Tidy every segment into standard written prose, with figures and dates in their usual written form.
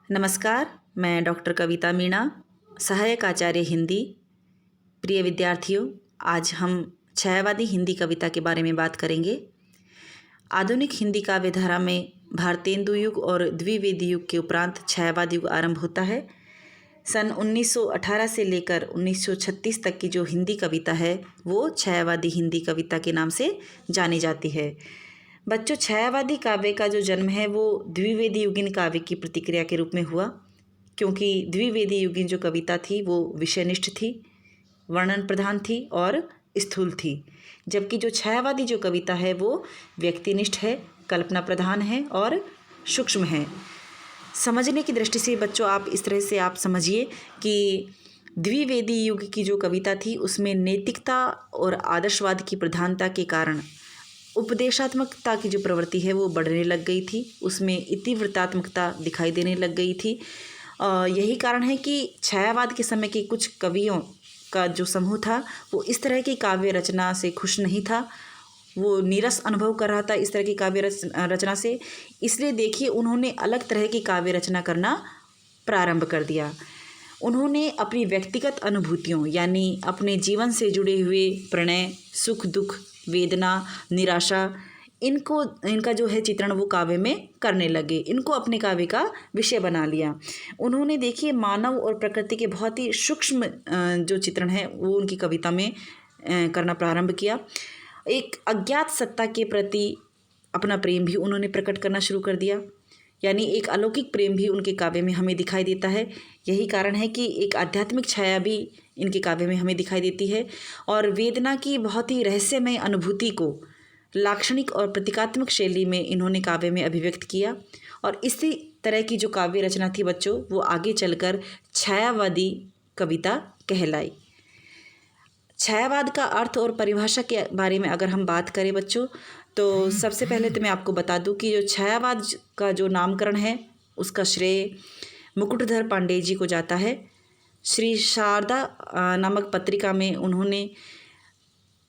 नमस्कार, मैं डॉक्टर कविता मीणा, सहायक आचार्य हिंदी। प्रिय विद्यार्थियों, आज हम छायावादी हिंदी कविता के बारे में बात करेंगे। आधुनिक हिंदी काव्य धारा में भारतेंदु युग और द्विवेदी युग के उपरांत छायावाद युग आरंभ होता है। सन 1918 से लेकर 1936 तक की जो हिंदी कविता है वो छायावादी हिंदी कविता के नाम से जानी जाती है। बच्चों, छायावादी काव्य का जो जन्म है वो द्विवेदी युगीन काव्य की प्रतिक्रिया के रूप में हुआ, क्योंकि द्विवेदी युगीन जो कविता थी वो विषयनिष्ठ थी, वर्णन प्रधान थी और स्थूल थी, जबकि जो छायावादी जो कविता है वो व्यक्तिनिष्ठ है, कल्पना प्रधान है और सूक्ष्म है। समझने की दृष्टि से बच्चों आप इस तरह से आप समझिए कि द्विवेदी युग की जो कविता थी उसमें नैतिकता और आदर्शवाद की प्रधानता के कारण उपदेशात्मकता की जो प्रवृत्ति है वो बढ़ने लग गई थी, उसमें इतिवृत्तात्मकता दिखाई देने लग गई थी। यही कारण है कि छायावाद के समय के कुछ कवियों का जो समूह था वो इस तरह की काव्य रचना से खुश नहीं था, वो नीरस अनुभव कर रहा था इस तरह की काव्य रचना से। इसलिए देखिए उन्होंने अलग तरह की काव्य रचना करना प्रारंभ कर दिया। उन्होंने अपनी व्यक्तिगत अनुभूतियों यानी अपने जीवन से जुड़े हुए प्रणय, सुख दुख, वेदना, निराशा, इनका जो है चित्रण वो काव्य में करने लगे, इनको अपने काव्य का विषय बना लिया। उन्होंने देखिए मानव और प्रकृति के बहुत ही सूक्ष्म जो चित्रण है वो उनकी कविता में करना प्रारंभ किया। एक अज्ञात सत्ता के प्रति अपना प्रेम भी उन्होंने प्रकट करना शुरू कर दिया, यानी एक अलौकिक प्रेम भी उनके काव्य में हमें दिखाई देता है। यही कारण है कि एक आध्यात्मिक छाया भी इनके काव्य में हमें दिखाई देती है और वेदना की बहुत ही रहस्यमय अनुभूति को लाक्षणिक और प्रतीकात्मक शैली में इन्होंने काव्य में अभिव्यक्त किया। और इसी तरह की जो काव्य रचना थी बच्चों वो आगे चलकर छायावादी कविता कहलाई। छायावाद का अर्थ और परिभाषा के बारे में अगर हम बात करें बच्चों, तो सबसे पहले तो मैं आपको बता दूं कि जो छायावाद का जो नामकरण है उसका श्रेय मुकुटधर पांडेय जी को जाता है। श्री शारदा नामक पत्रिका में उन्होंने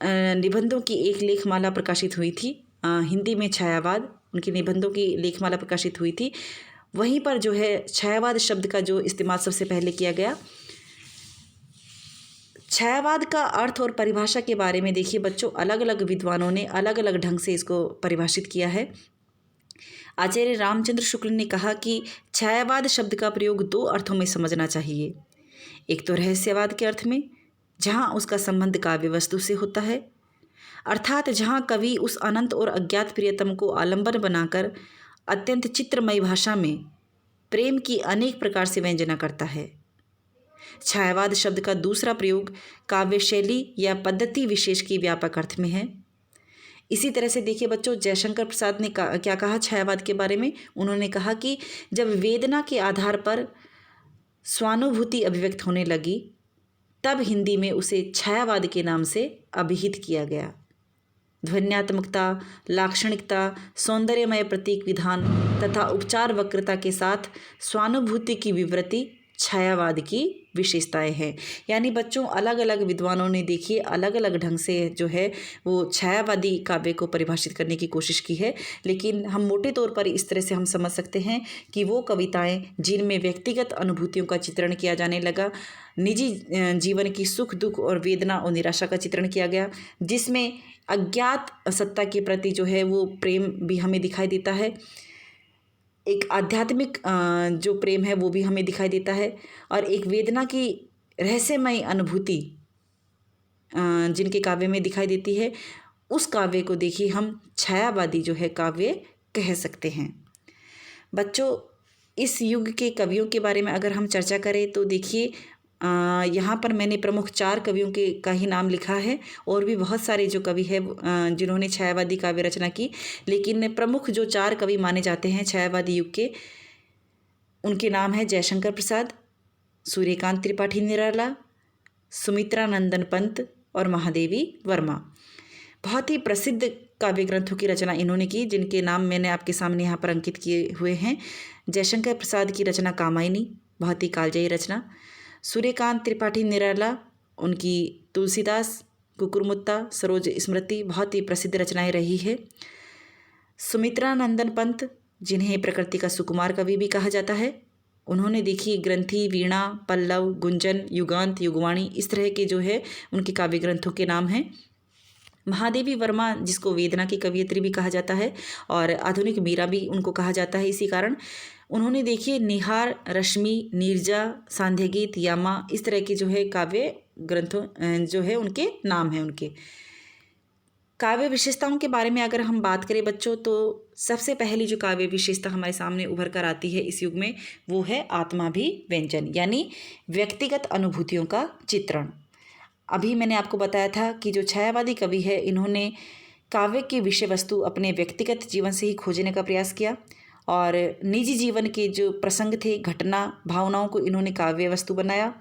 निबंधों की एक लेखमाला प्रकाशित हुई थी। हिंदी में छायावाद, उनकी निबंधों की लेखमाला प्रकाशित हुई थी। वहीं पर जो है छायावाद शब्द का जो इस्तेमाल सबसे पहले किया गया। छायावाद का अर्थ और परिभाषा के बारे में देखिए बच्चों, अलग अलग विद्वानों ने अलग अलग ढंग से इसको परिभाषित किया है। आचार्य रामचंद्र शुक्ल ने कहा कि छायावाद शब्द का प्रयोग दो अर्थों में समझना चाहिए। एक तो रहस्यवाद के अर्थ में, जहाँ उसका संबंध काव्य वस्तु से होता है, अर्थात जहाँ कवि उस अनंत और अज्ञात प्रियतम को आलंबन बनाकर अत्यंत चित्रमयी भाषा में प्रेम की अनेक प्रकार से व्यंजना करता है। छायावाद शब्द का दूसरा प्रयोग काव्य शैली या पद्धति विशेष के व्यापक अर्थ में है। इसी तरह से देखिए बच्चों, जयशंकर प्रसाद ने क्या कहा छायावाद के बारे में। उन्होंने कहा कि जब वेदना के आधार पर स्वानुभूति अभिव्यक्त होने लगी तब हिंदी में उसे छायावाद के नाम से अभिहित किया गया। ध्वन्यात्मकता, लाक्षणिकता, सौंदर्यमय प्रतीक विधान तथा उपचार वक्रता के साथ स्वानुभूति की विवृत्ति छायावाद की विशेषताएं हैं। यानी बच्चों अलग अलग विद्वानों ने देखिए अलग अलग ढंग से जो है वो छायावादी काव्य को परिभाषित करने की कोशिश की है, लेकिन हम मोटे तौर पर इस तरह से हम समझ सकते हैं कि वो कविताएं जिनमें व्यक्तिगत अनुभूतियों का चित्रण किया जाने लगा, निजी जीवन की सुख दुख और वेदना और निराशा का चित्रण किया गया, जिसमें अज्ञात सत्ता के प्रति जो है वो प्रेम भी हमें दिखाई देता है, एक आध्यात्मिक जो प्रेम है वो भी हमें दिखाई देता है, और एक वेदना की रहस्यमय अनुभूति जिनके काव्य में दिखाई देती है, उस काव्य को देखिए हम छायावादी जो है काव्य कह सकते हैं। बच्चों, इस युग के कवियों के बारे में अगर हम चर्चा करें तो देखिए यहाँ पर मैंने प्रमुख 4 कवियों के का ही नाम लिखा है, और भी बहुत सारे जो कवि हैं जिन्होंने छायावादी काव्य रचना की, लेकिन प्रमुख जो 4 कवि माने जाते हैं छायावादी युग के, उनके नाम है जयशंकर प्रसाद, सूर्यकांत त्रिपाठी निराला, सुमित्रा नंदन पंत और महादेवी वर्मा। बहुत ही प्रसिद्ध काव्य ग्रंथों की रचना इन्होंने की, जिनके नाम मैंने आपके सामने यहाँ पर अंकित किए हुए हैं। जयशंकर प्रसाद की रचना कामायनी, बहुत ही कालजयी रचना। सूर्यकांत त्रिपाठी निराला, उनकी तुलसीदास, कुकुरमुत्ता, सरोज स्मृति बहुत ही प्रसिद्ध रचनाएं रही है। सुमित्रा नंदन पंत, जिन्हें प्रकृति का सुकुमार कवि भी कहा जाता है, उन्होंने देखिए ग्रंथि, वीणा, पल्लव, गुंजन, युगांत, युगवाणी, इस तरह के जो है उनके काव्य ग्रंथों के नाम हैं। महादेवी वर्मा, जिसको वेदना की कवयित्री भी कहा जाता है और आधुनिक मीरा भी उनको कहा जाता है इसी कारण, उन्होंने देखिए निहार, रश्मि, नीरजा, सांध्यगीत, यामा, इस तरह के जो है काव्य ग्रंथों जो है उनके नाम हैं उनके। काव्य विशेषताओं के बारे में अगर हम बात करें बच्चों, तो सबसे पहली जो काव्य विशेषता हमारे सामने उभर कर आती है इस युग में, वो है आत्माभिव्यंजन, यानी व्यक्तिगत अनुभूतियों का चित्रण। अभी मैंने आपको बताया था कि जो छायावादी कवि है, इन्होंने काव्य की विषय वस्तु अपने व्यक्तिगत जीवन से ही खोजने का प्रयास किया और निजी जीवन के जो प्रसंग थे, घटना, भावनाओं को इन्होंने काव्य वस्तु बनाया।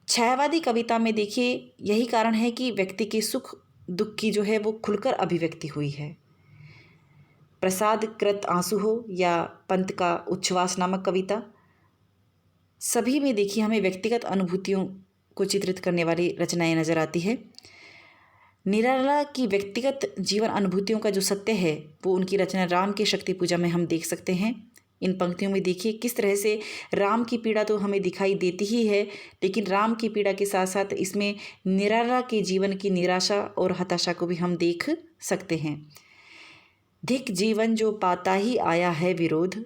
छायावादी कविता में देखिए यही कारण है कि व्यक्ति के सुख दुख की जो है वो खुलकर अभिव्यक्ति हुई है। प्रसाद कृत आंसू हो या पंत का उच्छ्वास नामक कविता, सभी में देखिए हमें व्यक्तिगत अनुभूतियों को चित्रित करने वाली रचनाएं नजर आती है। निराला की व्यक्तिगत जीवन अनुभूतियों का जो सत्य है वो उनकी रचना राम की शक्ति पूजा में हम देख सकते हैं। इन पंक्तियों में देखिए किस तरह से राम की पीड़ा तो हमें दिखाई देती ही है, लेकिन राम की पीड़ा के साथ साथ इसमें निराला के जीवन की निराशा और हताशा को भी हम देख सकते हैं। धिक जीवन जो पाता ही आया है विरोध,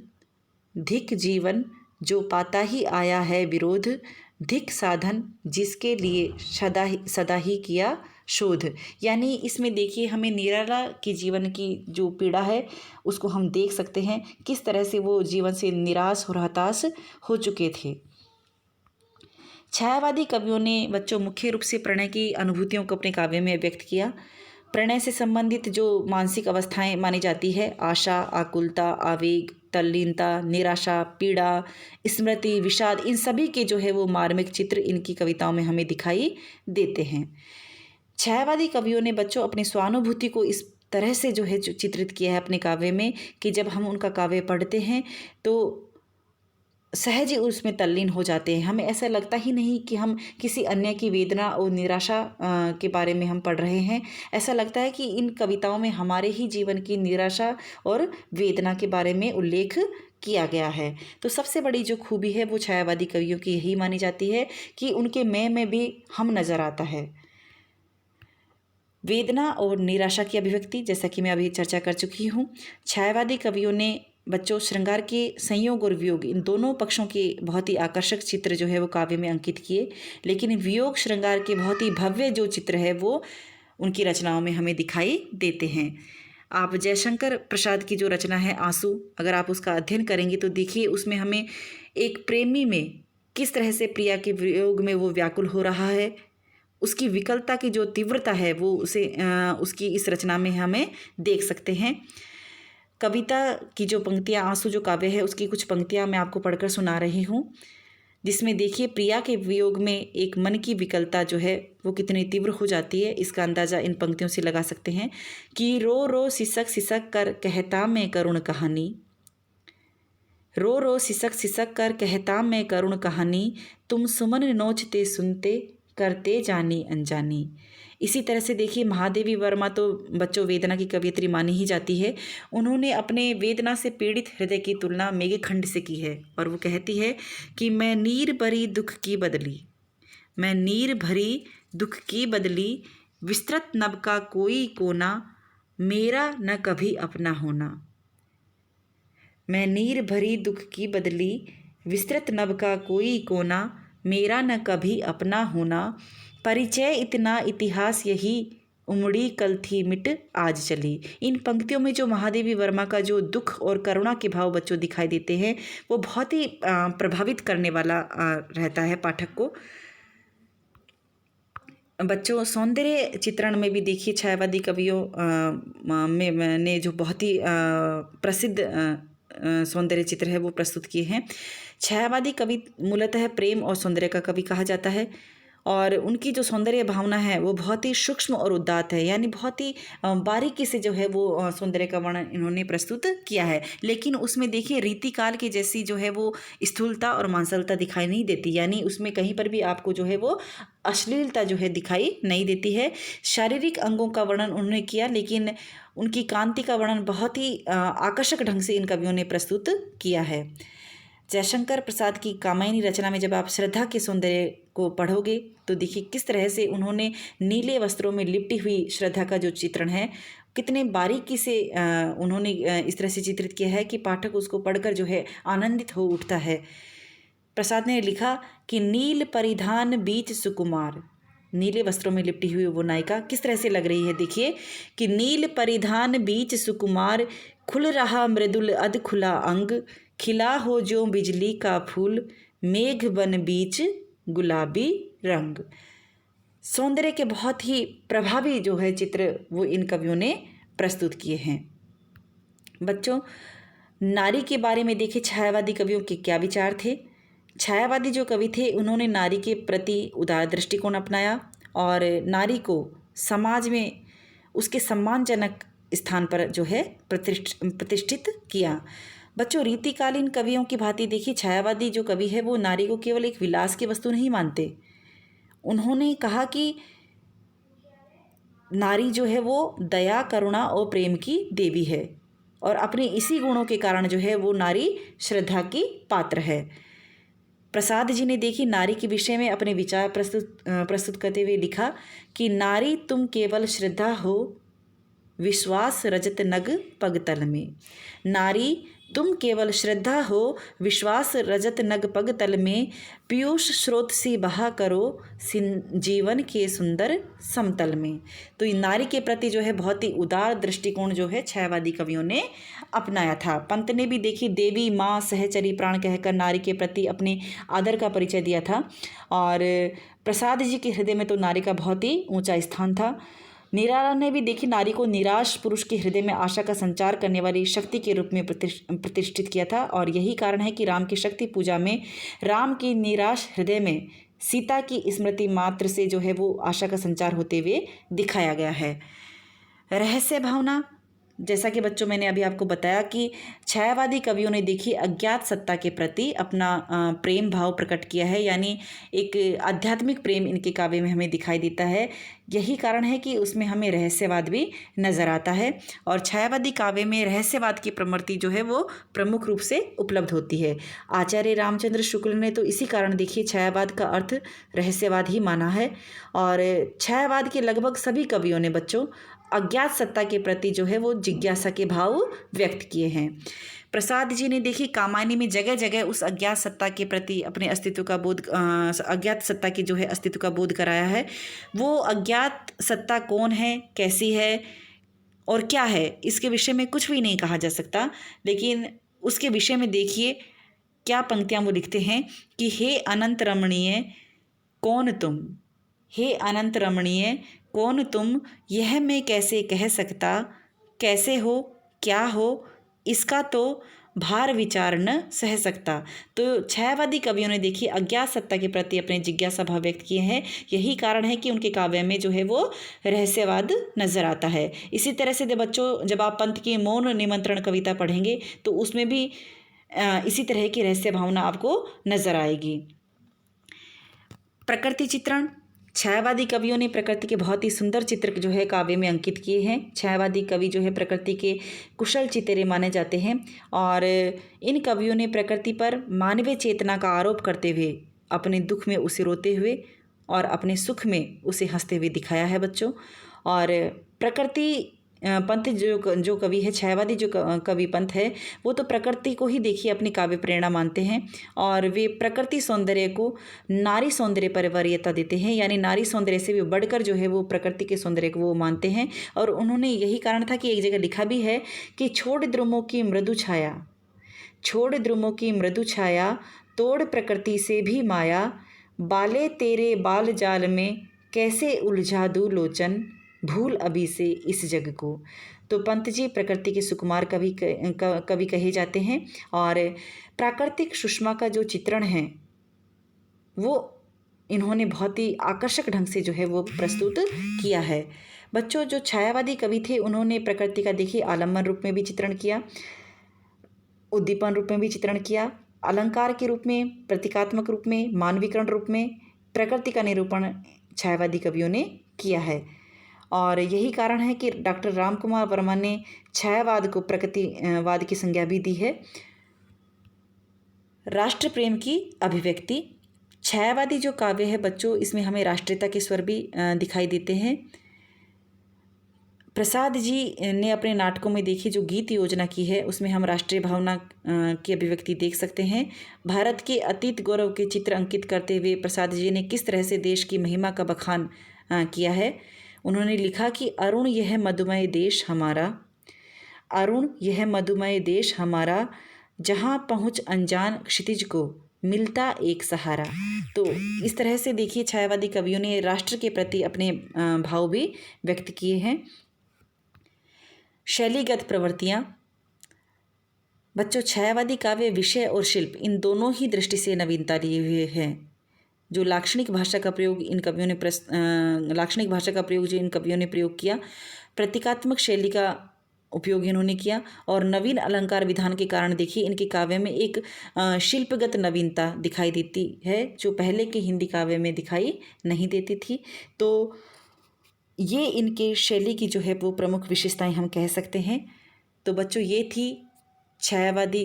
धिक जीवन जो पाता ही आया है विरोध, धिक साधन जिसके लिए सदा ही किया शोध। यानी इसमें देखिए हमें निराला के जीवन की जो पीड़ा है उसको हम देख सकते हैं, किस तरह से वो जीवन से निराश और हताश हो चुके थे। छायावादी कवियों ने बच्चों मुख्य रूप से प्रणय की अनुभूतियों को अपने काव्य में व्यक्त किया। प्रणय से संबंधित जो मानसिक अवस्थाएं मानी जाती है, आशा, आकुलता, आवेग, तल्लीनता, निराशा, पीड़ा, स्मृति, विषाद, इन सभी के जो है वो मार्मिक चित्र इनकी कविताओं में हमें दिखाई देते हैं। छायावादी कवियों ने बच्चों अपनी स्वानुभूति को इस तरह से जो है चित्रित किया है अपने काव्य में कि जब हम उनका काव्य पढ़ते हैं तो सहज ही उसमें तल्लीन हो जाते हैं। हमें ऐसा लगता ही नहीं कि हम किसी अन्य की वेदना और निराशा के बारे में हम पढ़ रहे हैं। ऐसा लगता है कि इन कविताओं में हमारे ही जीवन की निराशा और वेदना के बारे में उल्लेख किया गया है। तो सबसे बड़ी जो खूबी है वो छायावादी कवियों की यही मानी जाती है कि उनके मैं में भी हम नज़र आता है। वेदना और निराशा की अभिव्यक्ति, जैसा कि मैं अभी चर्चा कर चुकी हूँ। छायावादी कवियों ने बच्चों श्रृंगार के संयोग और वियोग, इन दोनों पक्षों के बहुत ही आकर्षक चित्र जो है वो काव्य में अंकित किए, लेकिन वियोग श्रृंगार के बहुत ही भव्य जो चित्र है वो उनकी रचनाओं में हमें दिखाई देते हैं। आप जयशंकर प्रसाद की जो रचना है आंसू, अगर आप उसका अध्ययन करेंगे तो देखिए उसमें हमें एक प्रेमी में किस तरह से प्रिया के वियोग में वो व्याकुल हो रहा है, उसकी विकलता की जो तीव्रता है वो उसकी इस रचना में हमें देख सकते हैं। कविता की जो पंक्तियाँ, आंसू जो काव्य है उसकी कुछ पंक्तियाँ मैं आपको पढ़कर सुना रही हूँ, जिसमें देखिए प्रिया के वियोग में एक मन की विकलता जो है वो कितनी तीव्र हो जाती है, इसका अंदाज़ा इन पंक्तियों से लगा सकते हैं कि रो रो सिसक सिसक कर कहता मैं करुण कहानी, रो रो सिसक सिसक कर कहता मैं करुण कहानी, तुम सुमन नोचते सुनते करते जानी अनजानी। इसी तरह से देखिए महादेवी वर्मा तो बच्चों वेदना की कवयित्री मानी ही जाती है। उन्होंने अपने वेदना से पीड़ित हृदय की तुलना मेघखंड से की है और वो कहती है कि मैं नीर भरी दुख की बदली, मैं नीर भरी दुख की बदली, विस्तृत नभ का कोई कोना, मेरा न कभी अपना होना। मैं नीर भरी दुख की बदली, विस्तृत नभ का कोई कोना, मेरा न कभी अपना होना, परिचय इतना इतिहास यही, उमड़ी कल थी मिट आज चली। इन पंक्तियों में जो महादेवी वर्मा का जो दुख और करुणा के भाव बच्चों दिखाई देते हैं वो बहुत ही प्रभावित करने वाला रहता है पाठक को। बच्चों सौंदर्य चित्रण में भी देखिए छायावादी कवियों में ने जो बहुत ही प्रसिद्ध सौंदर्य चित्र है वो प्रस्तुत किए हैं। छायावादी कवि मूलतः प्रेम और सौंदर्य का कवि कहा जाता है और उनकी जो सौंदर्य भावना है वो बहुत ही सूक्ष्म और उदात्त है, यानी बहुत ही बारीकी से जो है वो सौंदर्य का वर्णन इन्होंने प्रस्तुत किया है। लेकिन उसमें देखिए रीतिकाल की जैसी जो है वो स्थूलता और मांसलता दिखाई नहीं देती, यानी उसमें कहीं पर भी आपको जो है वो अश्लीलता जो है दिखाई नहीं देती है। शारीरिक अंगों का वर्णन उन्होंने किया, लेकिन उनकी कांति का वर्णन बहुत ही आकर्षक ढंग से इन कवियों ने प्रस्तुत किया है। जयशंकर प्रसाद की कामायनी रचना में जब आप श्रद्धा के सौंदर्य को पढ़ोगे तो देखिए किस तरह से उन्होंने नीले वस्त्रों में लिपटी हुई श्रद्धा का जो चित्रण है कितने बारीकी से उन्होंने इस तरह से चित्रित किया है कि पाठक उसको पढ़कर जो है आनंदित हो उठता है। प्रसाद ने लिखा कि नील परिधान बीच सुकुमार, नीले वस्त्रों में लिपटी हुई वो नायिका किस तरह से लग रही है। देखिए कि नील परिधान बीच सुकुमार, खुल रहा मृदुल अध खुला अंग, खिला हो जो बिजली का फूल, मेघ बन बीच गुलाबी रंग। सौंदर्य के बहुत ही प्रभावी जो है चित्र वो इन कवियों ने प्रस्तुत किए हैं। बच्चों, नारी के बारे में देखिए छायावादी कवियों के क्या विचार थे। छायावादी जो कवि थे उन्होंने नारी के प्रति उदार दृष्टिकोण अपनाया और नारी को समाज में उसके सम्मानजनक स्थान पर जो है प्रतिष्ठित किया। बच्चों, रीतिकालीन कवियों की भांति देखिए छायावादी जो कवि है वो नारी को केवल एक विलास की वस्तु नहीं मानते। उन्होंने कहा कि नारी जो है वो दया, करुणा और प्रेम की देवी है और अपने इसी गुणों के कारण जो है वो नारी श्रद्धा की पात्र है। प्रसाद जी ने देखी नारी के विषय में अपने विचार प्रस्तुत करते हुए लिखा कि नारी तुम केवल श्रद्धा हो, विश्वास रजत नग पगतल में। नारी तुम केवल श्रद्धा हो, विश्वास रजत नग पगतल में, पीयूष स्रोत सी बहा करो जीवन के सुंदर समतल में। तो ये नारी के प्रति जो है बहुत ही उदार दृष्टिकोण जो है छायावादी कवियों ने अपनाया था। पंत ने भी देखी देवी, माँ, सहचरी प्राण कहकर नारी के प्रति अपने आदर का परिचय दिया था और प्रसाद जी के हृदय में तो नारी का बहुत ही ऊंचा स्थान था। निराला ने भी देखी नारी को निराश पुरुष के हृदय में आशा का संचार करने वाली शक्ति के रूप में प्रतिष्ठित किया था और यही कारण है कि राम की शक्ति पूजा में राम की निराश हृदय में सीता की स्मृति मात्र से जो है वो आशा का संचार होते हुए दिखाया गया है। रहस्य भावना, जैसा कि बच्चों मैंने अभी आपको बताया कि छायावादी कवियों ने देखी अज्ञात सत्ता के प्रति अपना प्रेम भाव प्रकट किया है, यानी एक आध्यात्मिक प्रेम इनके काव्य में हमें दिखाई देता है। यही कारण है कि उसमें हमें रहस्यवाद भी नज़र आता है और छायावादी काव्य में रहस्यवाद की प्रवृत्ति जो है वो प्रमुख रूप से उपलब्ध होती है। आचार्य रामचंद्र शुक्ल ने तो इसी कारण देखिए छायावाद का अर्थ रहस्यवाद ही माना है और छायावाद के लगभग सभी कवियों ने बच्चों अज्ञात सत्ता के प्रति जो है वो जिज्ञासा के भाव व्यक्त किए हैं। प्रसाद जी ने देखी कामायनी में जगह जगह उस अज्ञात सत्ता के प्रति अपने अस्तित्व का बोध अज्ञात सत्ता के जो है अस्तित्व का बोध कराया है। वो अज्ञात सत्ता कौन है, कैसी है और क्या है, इसके विषय में कुछ भी नहीं कहा जा सकता, लेकिन उसके विषय में देखिए क्या पंक्तियाँ वो लिखते हैं कि हे अनंत रमणीय कौन तुम, हे अनंत रमणीय कौन तुम, यह मैं कैसे कह सकता, कैसे हो, क्या हो, इसका तो भार विचार न सह सकता। तो छायावादी कवियों ने देखिए अज्ञात सत्ता के प्रति अपने जिज्ञासा भाव व्यक्त किए हैं। यही कारण है कि उनके काव्य में जो है वो रहस्यवाद नजर आता है। इसी तरह से बच्चों जब आप पंत की मौन निमंत्रण कविता पढ़ेंगे तो उसमें भी इसी तरह की रहस्य भावना आपको नजर आएगी। प्रकृति चित्रण, छायावादी कवियों ने प्रकृति के बहुत ही सुंदर चित्र जो है काव्य में अंकित किए हैं। छायावादी कवि जो है प्रकृति के कुशल चित्रे माने जाते हैं और इन कवियों ने प्रकृति पर मानवीय चेतना का आरोप करते हुए अपने दुख में उसे रोते हुए और अपने सुख में उसे हंसते हुए दिखाया है बच्चों। और प्रकृति पंत जो कवि है, छायावादी जो कवि पंत है, वो तो प्रकृति को ही देखिए अपनी काव्य प्रेरणा मानते हैं और वे प्रकृति सौंदर्य को नारी सौंदर्य पर वरीयता देते हैं, यानी नारी सौंदर्य से भी बढ़कर जो है वो प्रकृति के सौंदर्य को वो मानते हैं। और उन्होंने यही कारण था कि एक जगह लिखा भी है कि छोड़ द्रुमों की मृदु छाया, छोड़ द्रुमों की मृदु छाया, तोड़ प्रकृति से भी माया, बाले तेरे बाल जाल में कैसे उलझा दूं लोचन, भूल अभी से इस जग को। तो पंत जी प्रकृति के सुकुमार कवि कहे जाते हैं और प्राकृतिक सुषमा का जो चित्रण है वो इन्होंने बहुत ही आकर्षक ढंग से जो है वो प्रस्तुत किया है। बच्चों, जो छायावादी कवि थे उन्होंने प्रकृति का देखिए आलम्बन रूप में भी चित्रण किया, उद्दीपन रूप में भी चित्रण किया, अलंकार के रूप में, प्रतीकात्मक रूप में, मानवीकरण रूप में प्रकृति का निरूपण छायावादी कवियों ने किया है। और यही कारण है कि डॉक्टर राम कुमार वर्मा ने छायावाद को प्रकृतिवाद की संज्ञा भी दी है। राष्ट्र प्रेम की अभिव्यक्ति। छायावादी जो काव्य है बच्चों, इसमें हमें राष्ट्रीयता के स्वर भी दिखाई देते हैं। प्रसाद जी ने अपने नाटकों में देखिए जो गीत योजना की है उसमें हम राष्ट्रीय भावना की अभिव्यक्ति देख सकते हैं। भारत के अतीत गौरव के चित्र अंकित करते हुए प्रसाद जी ने किस तरह से देश की महिमा का बखान किया है। उन्होंने लिखा कि अरुण यह मधुमय देश हमारा, अरुण यह मधुमय देश हमारा, जहाँ पहुँच अनजान क्षितिज को मिलता एक सहारा। तो इस तरह से देखिए छायावादी कवियों ने राष्ट्र के प्रति अपने भाव भी व्यक्त किए हैं। शैलीगत प्रवृत्तियाँ। बच्चों, छायावादी काव्य विषय और शिल्प इन दोनों ही दृष्टि से नवीनता लिए हुए हैं। जो लाक्षणिक भाषा का प्रयोग इन कवियों ने प्रयोग किया, प्रतीकात्मक शैली का उपयोग इन्होंने किया और नवीन अलंकार विधान के कारण देखिए इनके काव्य में एक शिल्पगत नवीनता दिखाई देती है जो पहले के हिंदी काव्य में दिखाई नहीं देती थी। तो ये इनके शैली की जो है वो प्रमुख विशेषताएं हम कह सकते हैं। तो बच्चों, ये थी छायावादी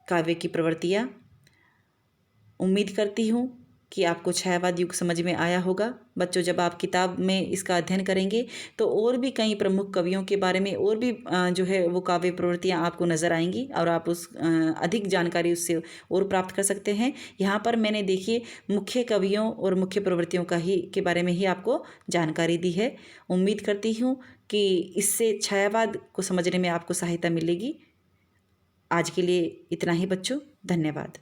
काव्य की प्रवृत्तियाँ। उम्मीद करती हूँ कि आपको छायावाद युग समझ में आया होगा। बच्चों, जब आप किताब में इसका अध्ययन करेंगे तो और भी कई प्रमुख कवियों के बारे में और भी जो है वो काव्य प्रवृत्तियाँ आपको नज़र आएंगी और आप उस अधिक जानकारी उससे और प्राप्त कर सकते हैं। यहाँ पर मैंने देखिए मुख्य कवियों और मुख्य प्रवृत्तियों के बारे में ही आपको जानकारी दी है। उम्मीद करती हूँ कि इससे छायावाद को समझने में आपको सहायता मिलेगी। आज के लिए इतना ही बच्चों, धन्यवाद।